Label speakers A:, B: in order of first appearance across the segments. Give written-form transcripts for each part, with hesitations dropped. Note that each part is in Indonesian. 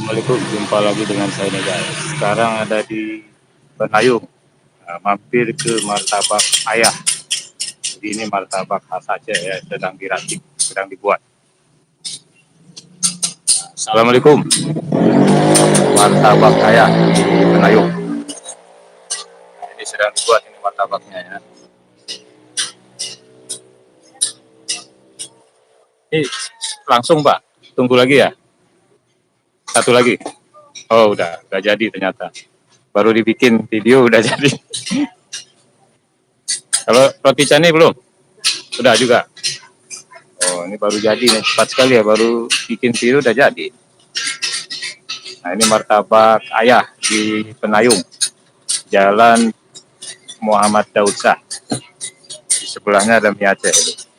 A: Assalamualaikum, jumpa lagi dengan saya nih guys. Sekarang ada di Benayung, mampir ke martabak ayah. Jadi ini martabak khas Aceh ya, sedang diracik, sedang dibuat. Assalamualaikum, martabak ayah di Benayung. Nah, ini sedang dibuat ini martabaknya ya. Ini langsung Pak, tunggu lagi ya. Satu lagi. Oh udah jadi ternyata. Baru dibikin video udah jadi. Kalau roti canai belum? Udah juga. Oh, ini baru jadi nih, cepat sekali ya, baru bikin video udah jadi. Nah, ini martabak ayah di Penayung, Jalan Muhammad Daud Shah. Di sebelahnya ada mie Aceh.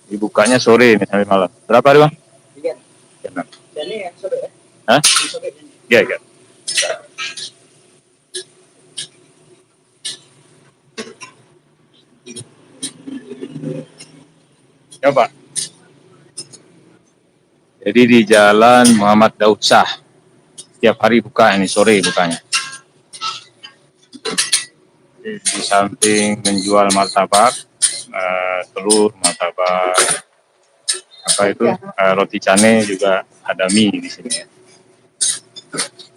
A: Dibukanya sore ini sampai malam. Berapa hari bang? Tiga. Ini yang sore ya? Hah? Iya, iya. Coba. Jadi di Jalan Muhammad Daud Shah. Setiap hari buka, ini sore bukanya. Di samping menjual martabak, telur, martabak, apa itu, roti canai, juga ada mie di sini ya.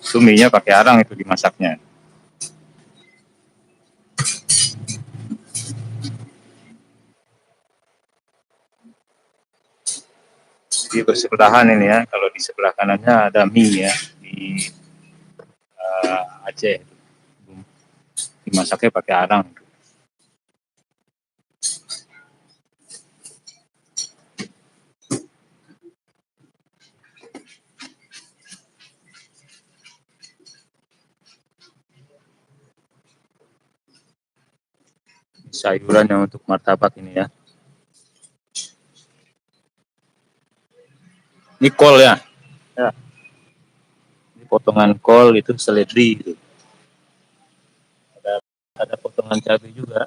A: Itu mie-nya pakai arang itu dimasaknya. Di bersebelahan ini ya, kalau di sebelah kanannya ada mie ya, di Aceh. Dimasaknya pakai arang. Sayuran yang untuk martabak ini ya. Ini kol ya. Ya. Ini potongan kol itu seledri gitu. Ada potongan cabai juga.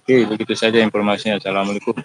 A: Oke, begitu saja informasinya. Assalamualaikum.